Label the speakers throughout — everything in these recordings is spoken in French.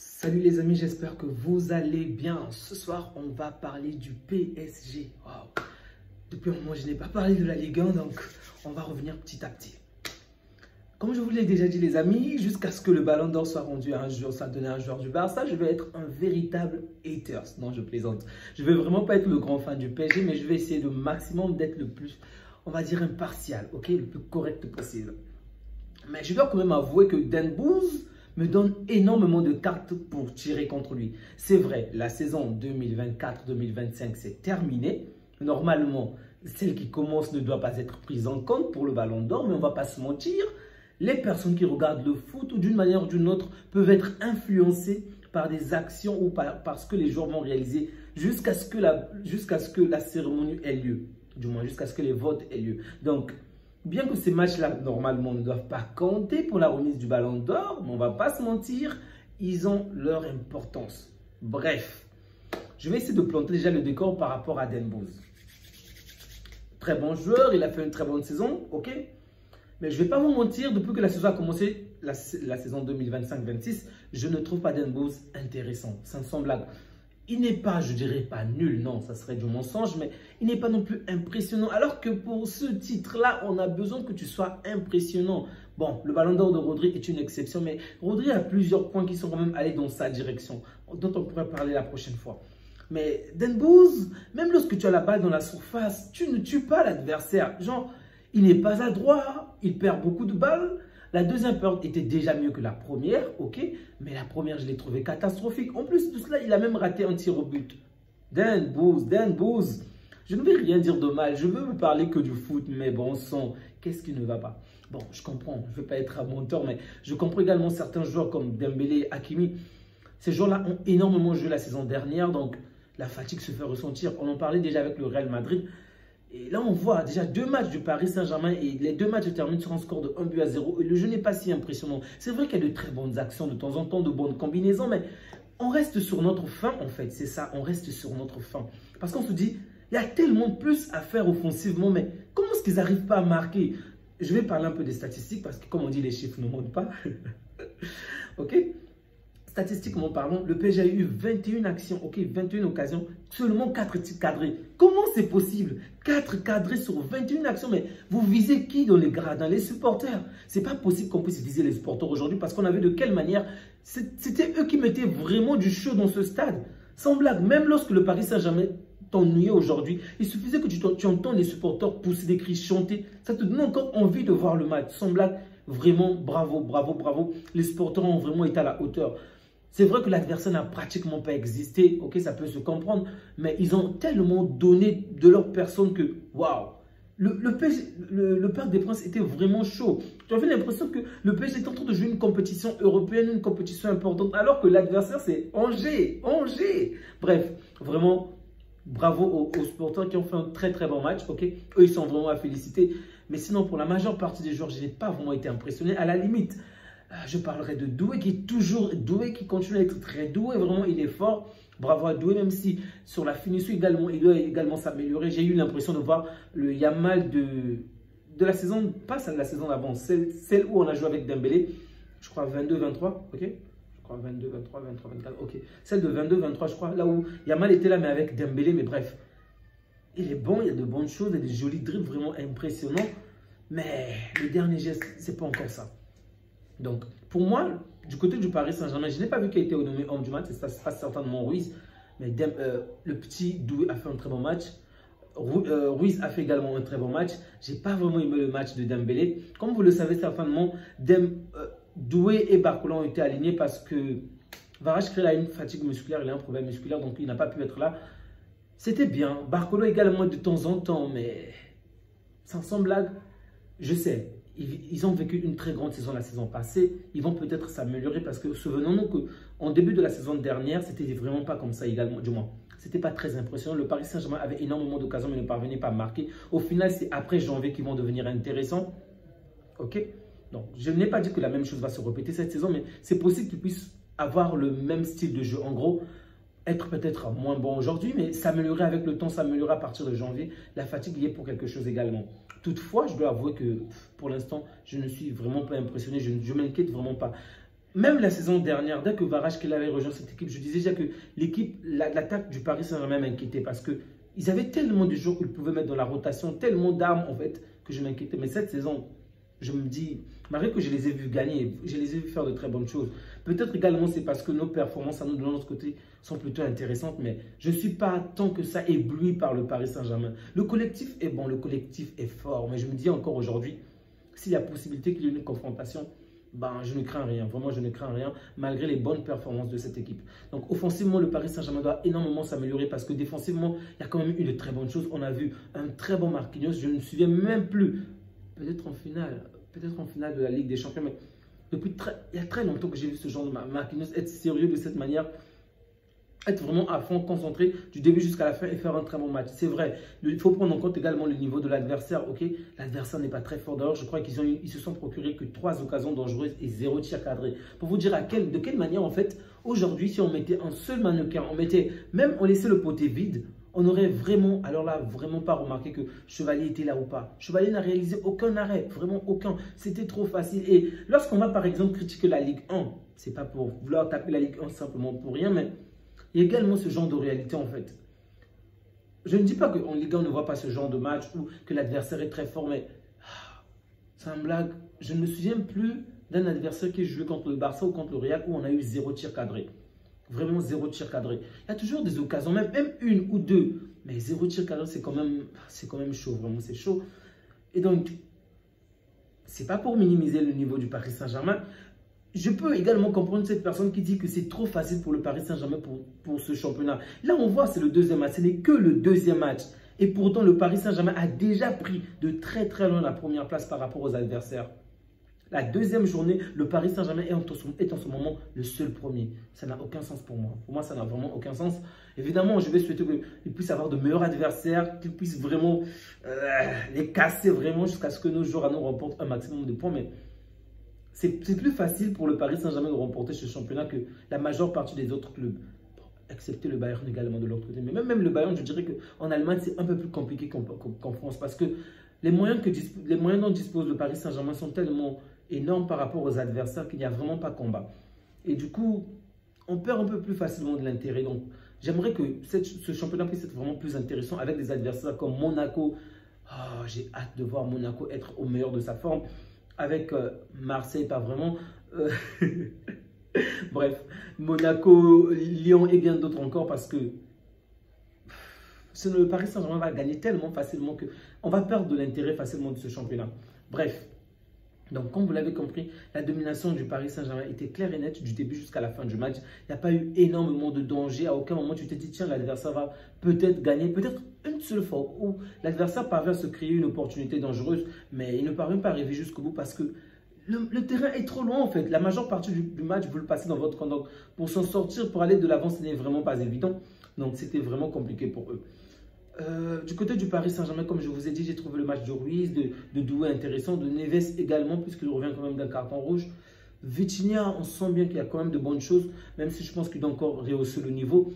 Speaker 1: Salut les amis, j'espère que vous allez bien. Ce soir, on va parler du PSG. Wow. Depuis un moment, je n'ai pas parlé de la Ligue 1, donc on va revenir petit à petit. Comme je vous l'ai déjà dit les amis, jusqu'à ce que le Ballon d'Or soit rendu à un joueur, soit donné à un joueur du Barça, je vais être un véritable hater. Non, je plaisante. Je ne vais vraiment pas être le grand fan du PSG, mais je vais essayer le maximum d'être le plus, on va dire, impartial, ok, le plus correct possible. Mais je dois quand même avouer que Den Bouz me donne énormément de cartes pour tirer contre lui. C'est vrai, la saison 2024-2025 c'est terminé. Normalement, celle qui commence ne doit pas être prise en compte pour le Ballon d'Or, mais on ne va pas se mentir. Les personnes qui regardent le foot ou d'une manière ou d'une autre peuvent être influencées par des actions ou par ce que les joueurs vont réaliser jusqu'à ce que la cérémonie ait lieu. Du moins, jusqu'à ce que les votes aient lieu. Donc, bien que ces matchs-là, normalement, ne doivent pas compter pour la remise du Ballon d'Or, mais on ne va pas se mentir, ils ont leur importance. Bref, je vais essayer de planter déjà le décor par rapport à Den Bouz. Très bon joueur, il a fait une très bonne saison, ok. Mais je ne vais pas vous mentir, depuis que la saison a commencé, la saison 2025-26, je ne trouve pas Den Bouz intéressant, sans blague. Il n'est pas, je dirais pas nul, non, ça serait du mensonge, mais il n'est pas non plus impressionnant. Alors que pour ce titre-là, on a besoin que tu sois impressionnant. Bon, le Ballon d'Or de Rodri est une exception, mais Rodri a plusieurs points qui sont quand même allés dans sa direction, dont on pourrait parler la prochaine fois. Mais Den Bouz, même lorsque tu as la balle dans la surface, tu ne tues pas l'adversaire. Genre, il n'est pas adroit, il perd beaucoup de balles. La deuxième période était déjà mieux que la première, ok, mais la première, je l'ai trouvé catastrophique. En plus de cela, il a même raté un tir au but. Den Bouz, je ne vais rien dire de mal, je veux me parler que du foot, mais bon sang, qu'est-ce qui ne va pas? Bon, je comprends, je ne veux pas être un menteur, mais je comprends également certains joueurs comme Dembélé et Hakimi. Ces joueurs-là ont énormément joué la saison dernière, donc la fatigue se fait ressentir. On en parlait déjà avec le Real Madrid. Et là, on voit déjà 2 matchs du Paris Saint-Germain et les 2 matchs se terminent sur un score de 1-0. Et le jeu n'est pas si impressionnant. C'est vrai qu'il y a de très bonnes actions de temps en temps, de bonnes combinaisons, mais on reste sur notre faim en fait. C'est ça, on reste sur notre faim. Parce qu'on se dit, il y a tellement plus à faire offensivement, mais comment est-ce qu'ils n'arrivent pas à marquer? Je vais parler un peu des statistiques parce que comme on dit, les chiffres ne montent pas. Ok? Statistiquement parlant, le PSG a eu 21 actions, ok, 21 occasions, seulement 4 tirs cadrés. Comment c'est possible? 4 cadrés sur 21 actions, mais vous visez qui dans les gradins? Les supporters. C'est pas possible qu'on puisse viser les supporters aujourd'hui parce qu'on a vu de quelle manière c'était eux qui mettaient vraiment du chaud dans ce stade. Sans blague, même lorsque le Paris Saint-Germain t'ennuyait aujourd'hui, il suffisait que tu entends les supporters pousser des cris, chanter. Ça te donne encore envie de voir le match. Sans blague, vraiment, bravo, bravo, bravo. Les supporters ont vraiment été à la hauteur. C'est vrai que l'adversaire n'a pratiquement pas existé, ok, ça peut se comprendre, mais ils ont tellement donné de leur personne que, waouh, le Parc des Princes était vraiment chaud. Tu avais l'impression que le PSG est en train de jouer une compétition européenne, une compétition importante, alors que l'adversaire c'est Angers. Bref, vraiment, bravo aux supporters qui ont fait un très très bon match, ok, eux ils sont vraiment à féliciter, mais sinon pour la majeure partie des joueurs, je n'ai pas vraiment été impressionné, à la limite. Je parlerai de Doué qui est toujours doué, qui continue à être très doué. Vraiment, il est fort. Bravo à Doué, même si sur la finition également, il doit également s'améliorer. J'ai eu l'impression de voir le Yamal de la saison, pas celle de la saison d'avant, celle où on a joué avec Dembélé. Je crois 22-23, ok? Je crois 22-23, 23-24, ok. Celle de 22-23, je crois, là où Yamal était là, mais avec Dembélé. Mais bref, il est bon, il y a de bonnes choses, il y a des jolis dribbles vraiment impressionnants. Mais le dernier geste, c'est pas encore ça. Donc, pour moi, du côté du Paris Saint-Germain, je n'ai pas vu qu'il a été nommé homme du match, c'est pas certainement Ruiz, mais le petit Doué a fait un très bon match. Ruiz a fait également un très bon match. Je n'ai pas vraiment aimé le match de Dembélé. Comme vous le savez certainement, Doué et Barcola ont été alignés parce que Kvaratskhelia a une fatigue musculaire, il a un problème musculaire, donc il n'a pas pu être là. C'était bien. Barcola également de temps en temps, mais sans blague, je sais. Ils ont vécu une très grande saison la saison passée. Ils vont peut-être s'améliorer parce que souvenons-nous qu'en début de la saison dernière, c'était vraiment pas comme ça également. Du moins, c'était pas très impressionnant. Le Paris Saint-Germain avait énormément d'occasions mais ne parvenait pas à marquer. Au final, c'est après janvier qu'ils vont devenir intéressants. Ok? Donc, je n'ai pas dit que la même chose va se répéter cette saison, mais c'est possible qu'ils puissent avoir le même style de jeu. En gros, être peut-être moins bon aujourd'hui, mais s'améliorer avec le temps, s'améliorer à partir de janvier. La fatigue y est pour quelque chose également. Toutefois, je dois avouer que pour l'instant, je ne suis vraiment pas impressionné. Je ne m'inquiète vraiment pas. même la saison dernière, dès que Kvaratskhelia avait rejoint cette équipe, je disais déjà que l'équipe, l'attaque du Paris Saint-Germain m'inquiétait parce qu'ils avaient tellement de joueurs qu'ils pouvaient mettre dans la rotation, tellement d'armes en fait, que je m'inquiétais. Mais cette saison, je me dis, malgré que je les ai vus gagner, je les ai vus faire de très bonnes choses. Peut-être également c'est parce que nos performances à nous de notre côté sont plutôt intéressantes, mais je ne suis pas tant que ça ébloui par le Paris Saint-Germain. Le collectif est bon, le collectif est fort, mais je me dis encore aujourd'hui, s'il y a possibilité qu'il y ait une confrontation, ben, je ne crains rien. Vraiment, je ne crains rien malgré les bonnes performances de cette équipe. Donc, offensivement, le Paris Saint-Germain doit énormément s'améliorer parce que défensivement, il y a quand même eu de très bonnes choses. On a vu un très bon Marquinhos. Je ne me souviens même plus, peut-être en finale de la Ligue des Champions, mais il y a très longtemps que j'ai vu ce genre de Marquinhos être sérieux de cette manière. Être vraiment à fond, concentré du début jusqu'à la fin et faire un très bon match. C'est vrai, il faut prendre en compte également le niveau de l'adversaire. Ok, l'adversaire n'est pas très fort. D'ailleurs, je crois qu'ils se sont procurés que 3 occasions dangereuses et 0 tir cadré. Pour vous dire de quelle manière, en fait, aujourd'hui, si on mettait un seul mannequin, on laissait le poteau vide, on aurait vraiment, alors là, vraiment pas remarqué que Chevalier était là ou pas. Chevalier n'a réalisé aucun arrêt, vraiment aucun. C'était trop facile. Et lorsqu'on va, par exemple, critiquer la Ligue 1, c'est pas pour vouloir taper la Ligue 1 simplement pour rien, mais il y a également ce genre de réalité en fait. Je ne dis pas qu'en Ligue 1 on ne voit pas ce genre de match ou que l'adversaire est très fort, mais c'est un blague. Je ne me souviens plus d'un adversaire qui jouait contre le Barça ou contre le Real où on a eu 0 tir cadré. Vraiment 0 tir cadré. Il y a toujours des occasions, même une ou deux, mais 0 tir cadré c'est quand même chaud, vraiment c'est chaud. Et donc, c'est pas pour minimiser le niveau du Paris Saint-Germain. Je peux également comprendre cette personne qui dit que c'est trop facile pour le Paris Saint-Germain pour ce championnat. Là, on voit, c'est le deuxième match. Ce n'est que le deuxième match. Et pourtant, le Paris Saint-Germain a déjà pris de très très loin la première place par rapport aux adversaires. La deuxième journée, le Paris Saint-Germain est en ce moment le seul premier. Ça n'a aucun sens pour moi. Pour moi, ça n'a vraiment aucun sens. Évidemment, je vais souhaiter qu'ils puissent avoir de meilleurs adversaires, qu'ils puissent vraiment les casser vraiment jusqu'à ce que nos joueurs à nous remportent un maximum de points. Mais c'est plus facile pour le Paris Saint-Germain de remporter ce championnat que la majeure partie des autres clubs, excepté le Bayern également de l'autre côté. Mais même le Bayern, je dirais qu'en Allemagne, c'est un peu plus compliqué qu'en France parce que les moyens dont dispose le Paris Saint-Germain sont tellement énormes par rapport aux adversaires qu'il n'y a vraiment pas combat. Et du coup, on perd un peu plus facilement de l'intérêt. Donc, j'aimerais que ce championnat puisse être vraiment plus intéressant avec des adversaires comme Monaco. Oh, j'ai hâte de voir Monaco être au meilleur de sa forme. Avec Marseille, pas vraiment. Bref, Monaco, Lyon et bien d'autres encore parce que le Paris Saint-Germain va gagner tellement facilement qu'on va perdre de l'intérêt facilement de ce championnat. Bref, donc comme vous l'avez compris, la domination du Paris Saint-Germain était claire et nette du début jusqu'à la fin du match. Il n'y a pas eu énormément de danger. À aucun moment tu t'es dit, tiens, l'adversaire va peut-être gagner, peut-être une seule fois où l'adversaire parvient à se créer une opportunité dangereuse, mais il ne parvient pas à arriver jusqu'au bout parce que le terrain est trop loin en fait. La majeure partie du match, vous le passez dans votre camp. Donc, pour s'en sortir, pour aller de l'avant, ce n'est vraiment pas évident. Donc, c'était vraiment compliqué pour eux. Du côté du Paris Saint-Germain, comme je vous ai dit, j'ai trouvé le match de Ruiz, de Doué intéressant, de Neves également, puisqu'il revient quand même d'un carton rouge. Vitinha, on sent bien qu'il y a quand même de bonnes choses, même si je pense qu'il doit encore rehausser le niveau.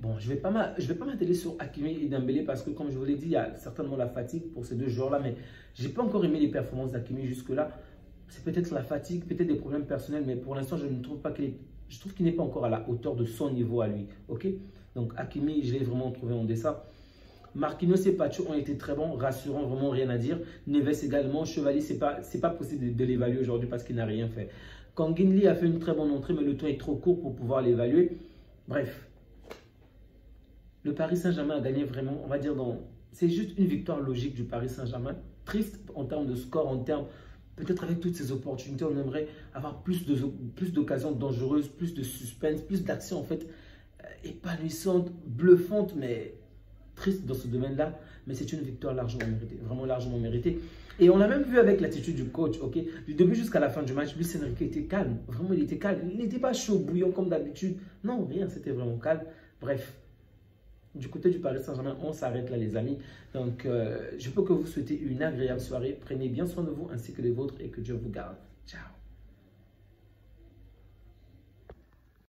Speaker 1: Bon, je ne vais pas m'atteler sur Hakimi et Dembélé parce que, comme je vous l'ai dit, il y a certainement la fatigue pour ces deux joueurs-là, mais je n'ai pas encore aimé les performances d'Hakimi jusque-là. C'est peut-être la fatigue, peut-être des problèmes personnels, mais pour l'instant, je ne trouve pas je trouve qu'il n'est pas encore à la hauteur de son niveau à lui. Ok? Donc, Hakimi, je l'ai vraiment trouvé en dessin. Marquinhos et Pacho ont été très bons, rassurants, vraiment rien à dire. Neves également, Chevalier, c'est pas possible de l'évaluer aujourd'hui parce qu'il n'a rien fait. Kanginli a fait une très bonne entrée, mais le temps est trop court pour pouvoir l'évaluer. Bref, le Paris Saint-Germain a gagné vraiment, on va dire, c'est juste une victoire logique du Paris Saint-Germain. Triste en termes de score, en termes, peut-être avec toutes ces opportunités, on aimerait avoir plus d'occasions dangereuses, plus de suspense, plus d'actions en fait épanouissantes, bluffantes, mais triste dans ce domaine-là, mais c'est une victoire largement méritée, vraiment largement méritée. Et on l'a même vu avec l'attitude du coach, ok? Du début jusqu'à la fin du match, Luis Enrique était calme, vraiment il était calme, il n'était pas chaud, bouillant comme d'habitude, non, rien, c'était vraiment calme. Bref, du côté du Paris Saint-Germain, on s'arrête là les amis. Donc, je peux que vous souhaitez une agréable soirée, prenez bien soin de vous ainsi que des vôtres et que Dieu vous garde. Ciao!